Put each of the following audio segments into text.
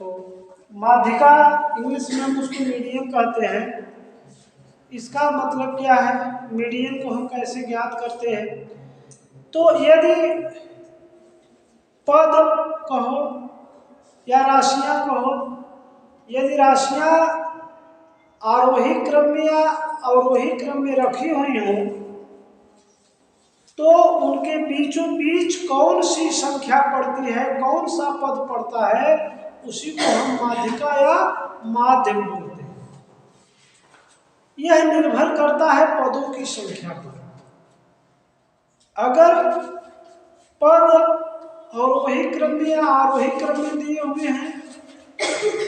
तो माध्यिका इंग्लिश में हम उसको मीडियन कहते हैं। इसका मतलब क्या है, मीडियन को हम कैसे ज्ञात करते हैं? तो यदि पद कहो या राशियां कहो, यदि राशियां आरोही क्रम में या अवरोही क्रम में रखी हुई हो तो उनके बीचों बीच कौन सी संख्या पड़ती है, कौन सा पद पड़ता है, उसी को हम माध्यिका या माध्यम बोलते हैं। यह निर्भर करता है पदों की संख्या पर। अगर पद अवरोही क्रम में या आरोही क्रम में दिए हुए हैं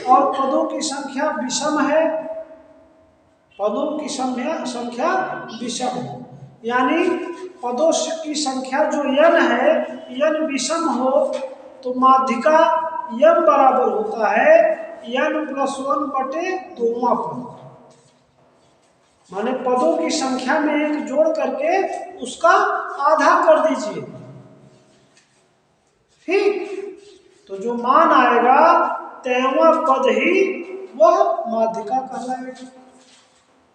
और पदों की संख्या विषम है, पदों की संख्या विषम है, यानी पदों की संख्या जो n है, n विषम हो, तो माध्यिका m बराबर होता है n+1/2वां पद। माने पदों की संख्या में एक जोड़ करके उसका आधा कर दीजिए, ठीक। तो जो मान आएगा 13वां पद ही वह माध्यिका कहलाएगा।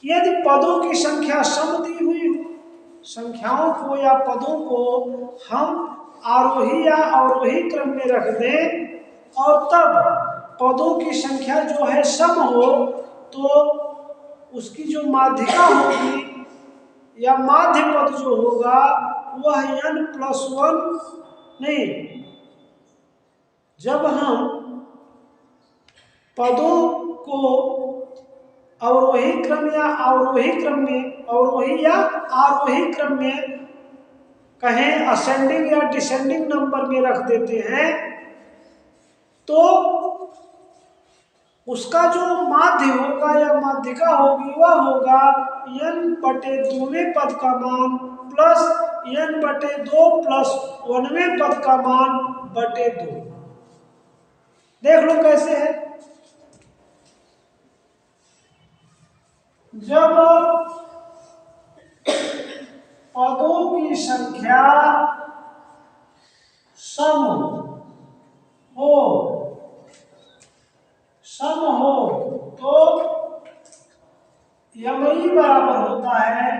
यदि पदों की संख्या सम दी हुई हो, संख्याओं को या पदों को हम आरोही या अवरोही क्रम में रख दें और तब पदों की संख्या जो है सम हो, तो उसकी जो माध्यिका होगी या माध्य पद जो होगा वह n+1 नहीं। जब हम पदों को अवरोही क्रम या अवरोही क्रम में, अवरोही या आरोही क्रम में कहें, असेंडिंग या डिसेंडिंग नंबर में रख देते हैं, तो उसका जो माध्य होगा या माध्यिका होगी वह होगा n/2वें पद का मान प्लस n/2 प्लस 1वें पद का मान बटे 2। देख लो कैसे है। जब पदों की संख्या सम हो तो यमई बराबर होता है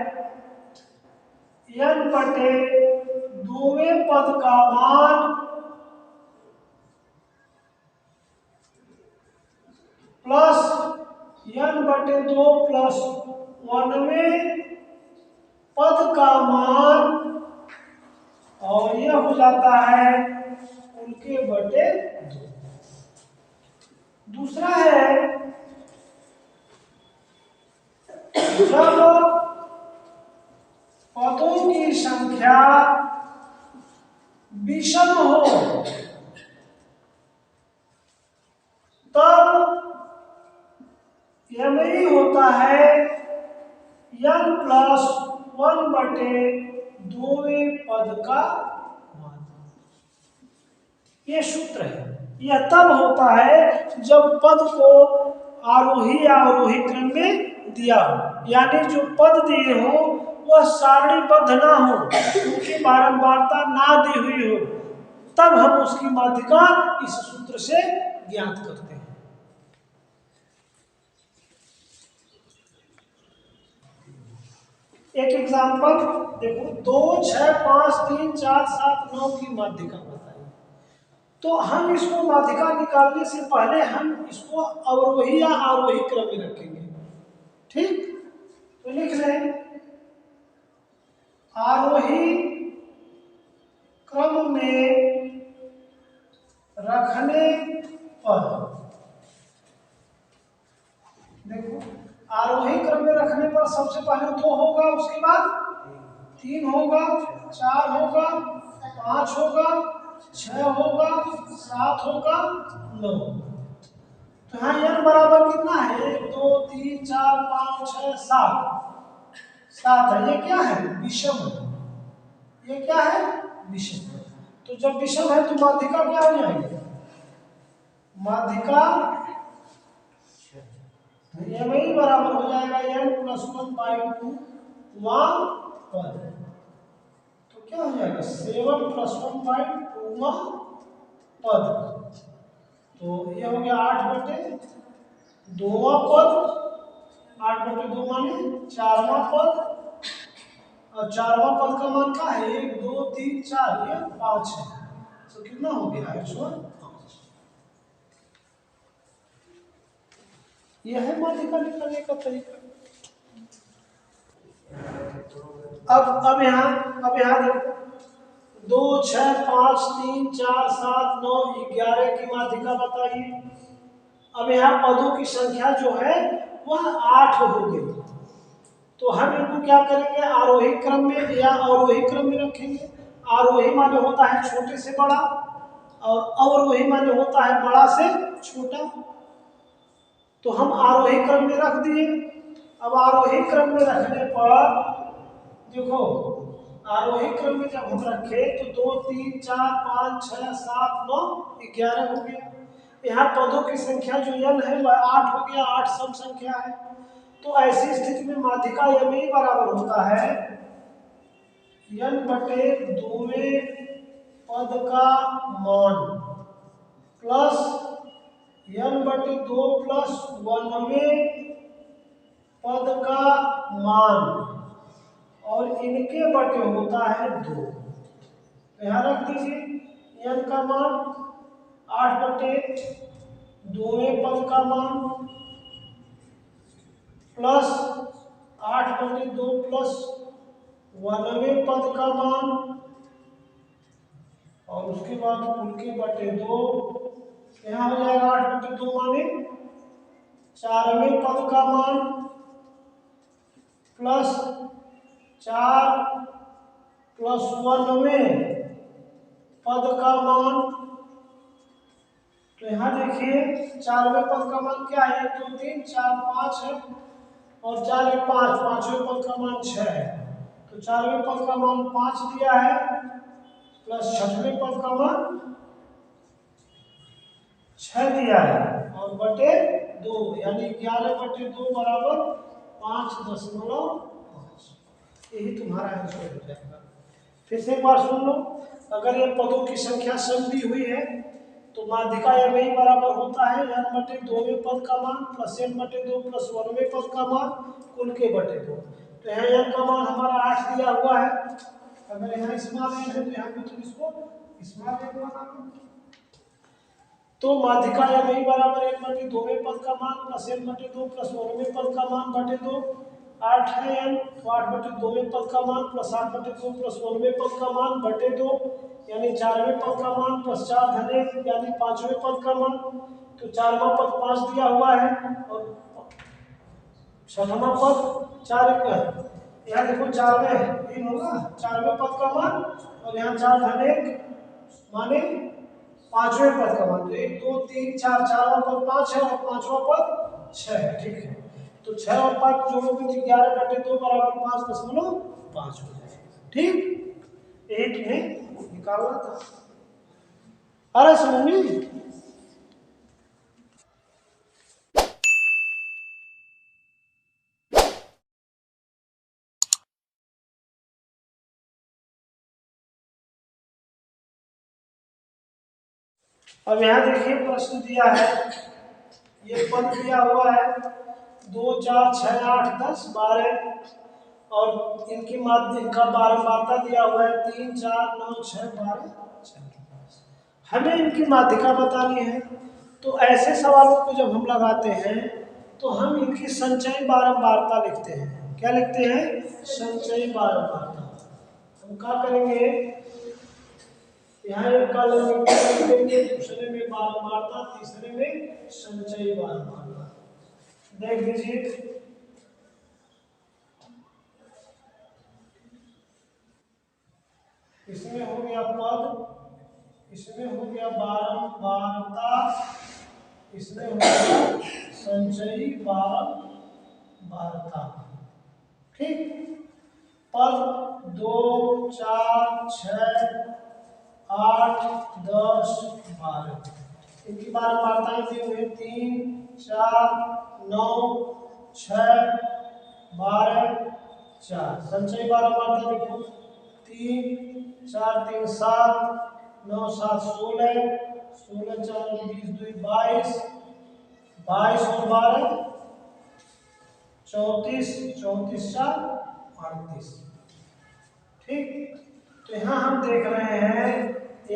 n/2वें पद का मान प्लस n/2 प्लस 1वें पद का मान, और यह हो जाता है उनके बटे 2। दूसरा है जब पदों की संख्या विषम हो तब यही होता है n+1/2वें पद का मान। ये सूत्र है। यह तब होता है जब पद को आरोही या अवरोही क्रम में दिया हो, यानी जो पद दिए हो वह सारणीबद्ध ना हो, उनकी बारंबारता ना दी हुई हो, तब हम उसकी माध्यिका इस सूत्र से ज्ञात करते हैं। एक एग्जांपल देखो, 2, 6, 5, 3, 4, 7, 9 की माध्यिका बताइए। तो हम इसको माध्यिका निकालने से पहले हम इसको अवरोही या आरोही क्रम में रखेंगे, ठीक। तो लिख लें आरोही क्रम में रखने पर, देखो आरोही क्रम में रखने पर सबसे पहले 2 होगा, उसके बाद 3 होगा, 4 होगा, 5 होगा, 6 होगा, 7 होगा, 9। तो यहाँ n बराबर कितना है? 1, 2, 3, 4, 5, 6, 7 है। ये क्या है? विषम है। ये क्या है? विषम है। तो जब विषम है तो माध्यिका क्या हो जाएगी? माध्यिका यही बराबर हो जाएगा n+1/2वां पद। तो क्या हो जाएगा? 7+1/2वां पद। तो ये हो गया 8/2वां पद, 8/2 माने 4वां पद, और 4वां पद का मान क्या है, 1 2 3 4, ये 5 है। तो कितना हो गया 105। यह है माध्यिका निकालने का तरीका। अब यहाँ देखो 2 6 5 3 4 7 9 11 की माध्यिका बताइए। अब यहाँ पदों की संख्या जो है वह 8 हो गई। तो हम इनको क्या करेंगे, आरोही क्रम में या अवरोही क्रम में रखेंगे। आरोही माने होता है छोटे से बड़ा, और अवरोही माने होता है बड़ा से छोटा। तो हम आरोही क्रम में रख दिए। अब आरोही क्रम में रखने पर देखो, आरोही क्रम में जब हम रखे तो 2 3 4 5 6 7 9 11 हो गया। यहाँ पदों की संख्या जो n है वह 8 हो गया, 8 सम संख्या है। तो ऐसी स्थिति में माध्यिका यमी बराबर होता है n/2वें पद का मान प्लस n/2 प्लस 1वें पद का मान, और इनके बटे होता है 2। यहाँ रख दीजिए n का मान 8/2वें पद का मान प्लस 8/2 प्लस 1वें पद का मान, और उसके बाद कुल के बटे 2। यहाँ हो जाएगा 8/2 माने 4वें पद का मान प्लस 4 प्लस 1वें पद का मान। तो यहाँ देखिए 4वें पद का मान क्या है, 1 2 3 4 5 है, और 4 1 5, 5वें पद का मान 6 है। तो 4वें पद का मान 5 दिया है, प्लस 6वें पद का मान 6 दिया है, और बटे 2, यानी 11/2 बराबर 5.5। यही तुम्हारा आंसर हो जाएगा। फिर से एक बार सुन लो, अगर ये पदों की संख्या सम दी हुई है तो माध्यिका यही बराबर होता है n/2वें पद का मान प्लस n/2 प्लस 1वें पद का मान कुल के बटे 2। तो यहाँ n का मान हमारा 8 दिया हुआ है। अगर यहाँ स्मॉल n है तो यहाँ भी तुम इसको स्मॉल n बना लो। तो माध्यिका यही बराबर n/2वें पद का मान प्लस n/2 प्लस 1वें पद का मान बटे 2। 8 है n, तो 8/2वें पद का मान प्लस 8/2 प्लस 1वें पद का मान बटे 2, यानी 4वें पद का मान प्लस 4 धन 1, यानी 5वें पद का मान। तो 4वां पद 5 दिया हुआ है, और 6वां पद 4 1 है। यहाँ देखो 4वें 3 होगा, 4वें पद का मान, और यहाँ 4 धन 1 माने 5वें पद का मान। तो 1 2 3 4, 4वां पद 5 है और 5वां पद 6 है। ठीक है, तो 6 और 5 जोड़ोगे तो 11/2 बराबर 5.5 हो जाएगा। ठीक, यही तुम्हें निकालना था। अरे सुनिए, अब यहाँ देखिए प्रश्न दिया है, ये पद दिया हुआ है 2 4 6 8 10 12, और इनकी माध्य इनका बारंबारता दिया हुआ है 3 4 9 6 12 6। हमें इनकी माध्यिका बतानी है। तो ऐसे सवालों को जब हम लगाते हैं तो हम इनकी संचयी बारंबारता लिखते हैं। क्या लिखते हैं? संचयी बारंबारता। हम क्या करेंगे, यहाँ एक कॉलम देंगे, दूसरे में बारंबारता, तीसरे में संचयी बारंबारता। देख लीजिए, इसमें हो गया पद, इसमें हो गया बारंबारता, इसमें हो गया संचयी बारंबारता। ठीक, पद 2 4 6 8 10 12, इनकी बारंबारताएं दी हुई 3 4 9 6 12 4। संचयी बारंबारता देखो 3 4 3 7 9 7 16 16 4 20 2 22, 22 और 12 34, 34 4 38। ठीक, तो यहाँ हम देख रहे हैं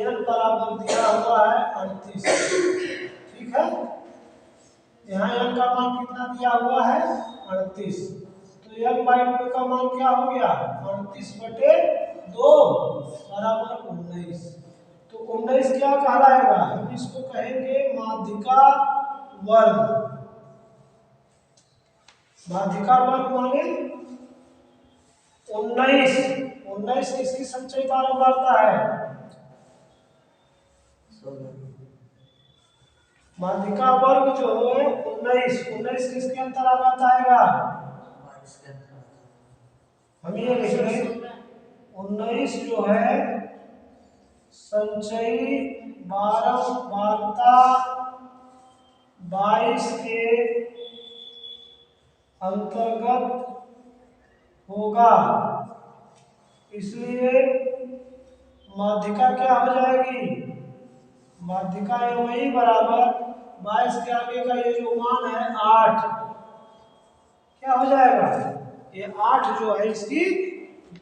n बराबर दिया हुआ है 38। ठीक है, यहाँ n का मान कितना दिया हुआ है 38, तो n/2 का मान क्या हो गया 38/2 बराबर 19। तो 19 क्या कहलाएगा, हम इसको कहेंगे माध्यिका वर्ग। माध्यिका वर्ग माने 19 किसकी संचयी बारंबारता है, माध्यिका वर्ग जो है 19 किसके अंतर्गत आएगा, हम ये लिख रहे हैं 19 जो है संचयी बारंबारता 22 के अंतर्गत होगा, इसलिए माध्यिका क्या हो जाएगी, माध्यिका MI बराबर 22 के आगे का ये जो मान है 8 क्या हो जाएगा, ये 8 जो है इसकी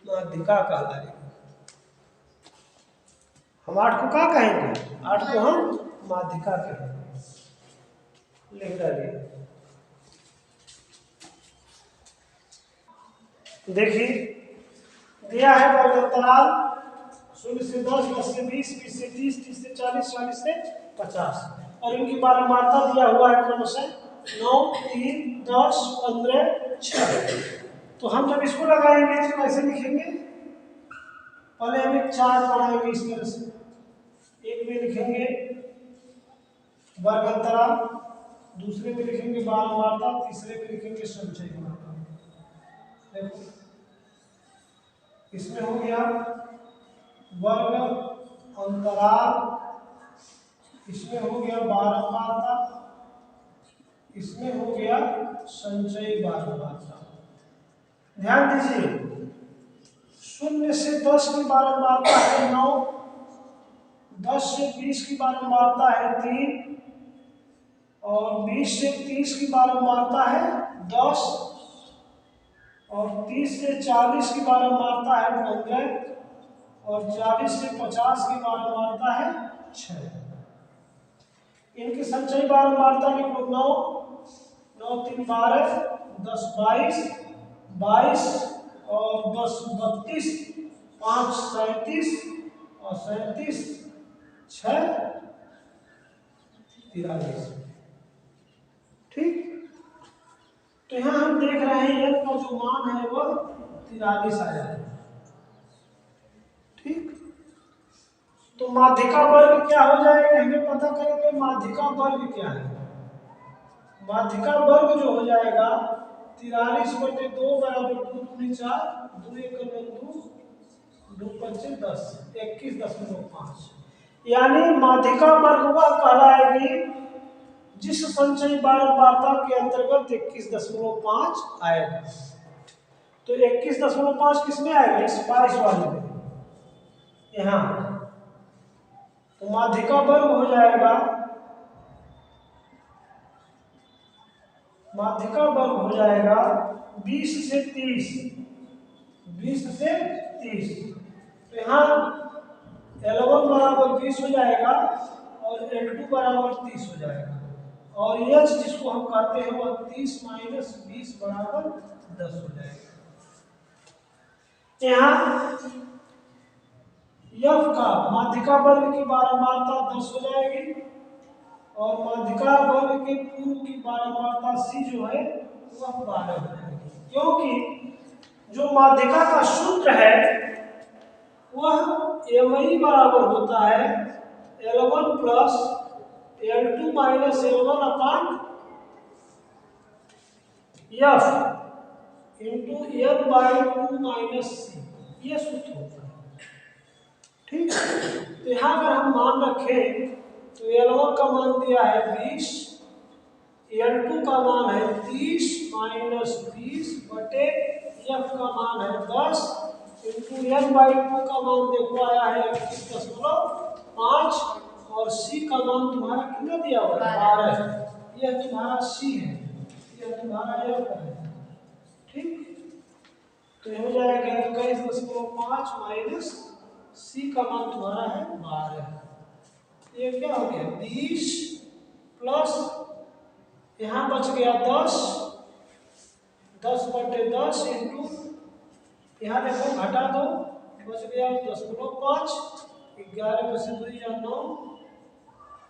माध्यिका कहलाएगी। हम 8 को क्या कहेंगे, 8 को हम माध्यिका कहेंगे। लिख डालिए, देखिए दिया है वर्गांतराल 0 से 10, 10 से 20, 20 से 30, 30 से 40, 40 से 50 और इनकी बारंबारता दिया हुआ है क्रमशः 9, 3, 10, 15, 6। तो हम जब इसको लगाएंगे तो कैसे लिखेंगे, पहले हम एक चार्ट बनाएंगे इस तरह से, एक में लिखेंगे वर्गांतराल, दूसरे में लिखेंगे बारंबारता, तीसरे में लिखेंगे संचयी बारंबारता। देखो इसमें हो गया वर्ग अंतराल, इसमें हो गया बारंबारता, इसमें हो गया संचयी बारंबारता। ध्यान दीजिए 0 से 10 की बारंबारता है 9, 10 से 20 की बारंबारता है 3 और 20 से 30 की बारंबारता है 10 और 30 से 40 की बारंबारता है 15 और 40 से 50 की बारंबारता है 6। इनकी संचयी बारंबारता की 9, 9 3 12, 10 22, 22 और 10 32, 5 37 और 37, 6 43। ठीक, तो यहाँ हम देख रहे हैं n का जो मान है वह 43 आया है। ठीक, तो माध्यिका वर्ग क्या हो जाएगा, हमें पता करेंगे माध्यिका वर्ग क्या है। माध्यिका वर्ग जो हो जाएगा 43/2 बराबर 2 दूनी 4, 2 1 2, 2 25 10, 21.5। यानी माध्यिका वर्ग वह कहलाएगी जिस संचयी बारंबारता के अंतर्गत 21.5 आएगा। तो 21.5 किसमें आएगा, इस 22 वाले में, यहाँ तो माध्यिका वर्ग हो जाएगा, माध्यिका वर्ग हो जाएगा 20 से 30, 20 से 30। तो यहाँ L1 बराबर 20 हो जाएगा और L2 बराबर 30 हो जाएगा और H जिसको हम कहते हैं वह 30 - 20 बराबर 10 हो जाएगा। यहाँ F का माध्यिका वर्ग की बारंबारता 10 हो जाएगी और माध्यिका वर्ग के पूर्व की बारंबारता C जो है वह 12 हो जाएगी, क्योंकि जो माध्यिका का सूत्र है वह MI बराबर होता है L1 plus L2 minus L1 अपान F into N/2 minus C, ये सूत्र होता है। ठीक, तो यहाँ अगर हम मान रखें तो L1 का मान दिया है 20, L2 का मान है 30 माइनस 20 बटे F का मान है 10 इंटू N/2 का मान देखो आया है 21.5 और सी का मान तुम्हारा कितना दिया हुआ है 12। यह तुम्हारा सी है, यह तुम्हारा एफ है। ठीक, तो हो जाएगा 21.5 माइनस सी का मान तुम्हारा है 12। ये क्या हो गया 20 प्लस यहाँ बच गया 10, 10/10 इंटू यहाँ देखो घटा दो, बच गया 10.5, 11 में से 2 या 9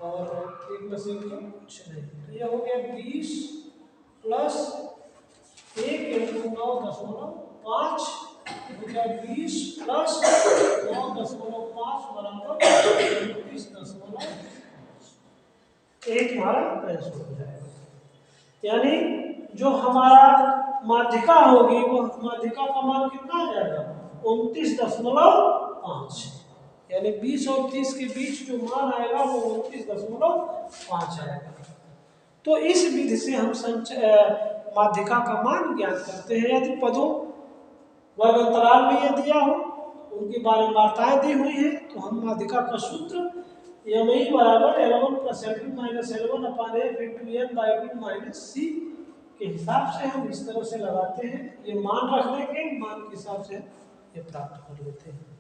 और 1 में से कुछ नहीं, तो यह हो गया 20 प्लस 1 इंटू 9.5 हो गया 20 प्लस 9.5 बराबर 29.5। एक हमारा आंसर हो जाएगा। यानी जो हमारा माध्यिका होगी वो माध्यिका का मान कितना आ जाएगा 29.5, यानी 20 और 30 के बीच जो मान आएगा वो 29.5 आएगा। तो इस विधि से हम माध्यिका का मान ज्ञात करते हैं। यदि पदों वर्ग अंतराल में यह दिया हो, उनकी बारंबारताएं दी हुई है, तो हम माध्यिका का सूत्र MI बराबर L1 + L2 - L1 / F × N/2 - C के हिसाब से हम इस तरह से लगाते हैं। ये मान रख देंगे, मान के हिसाब से ये प्राप्त कर लेते हैं।